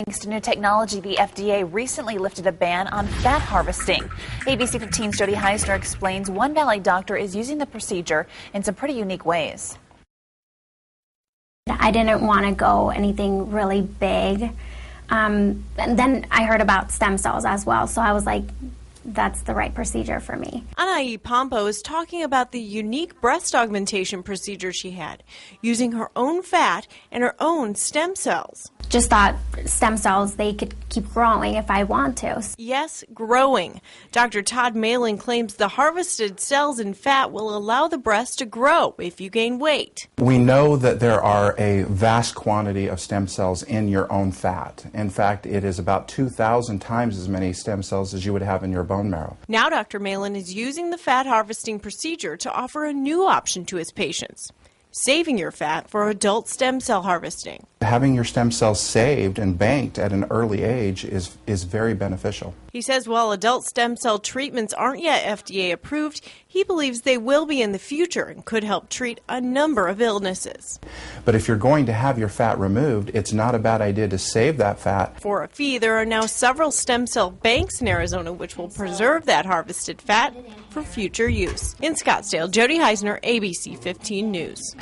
Thanks to new technology, the FDA recently lifted a ban on fat harvesting. ABC 15's Jody Heisner explains one Valley doctor is using the procedure in some pretty unique ways. I didn't want to go anything really big. And then I heard about stem cells as well, so I was like, that's the right procedure for me. Anaí Pompo is talking about the unique breast augmentation procedure she had, using her own fat and her own stem cells. Just thought stem cells, they could keep growing if I want to. Yes, growing. Dr. Todd Malin claims the harvested cells and fat will allow the breast to grow if you gain weight. We know that there are a vast quantity of stem cells in your own fat. In fact, it is about 2,000 times as many stem cells as you would have in your bone marrow. Now Dr. Malin is using the fat harvesting procedure to offer a new option to his patients, saving your fat for adult stem cell harvesting. Having your stem cells saved and banked at an early age is very beneficial. He says while adult stem cell treatments aren't yet FDA approved, he believes they will be in the future and could help treat a number of illnesses. But if you're going to have your fat removed, it's not a bad idea to save that fat. For a fee, there are now several stem cell banks in Arizona which will preserve that harvested fat for future use. In Scottsdale, Jody Heisner, ABC 15 News.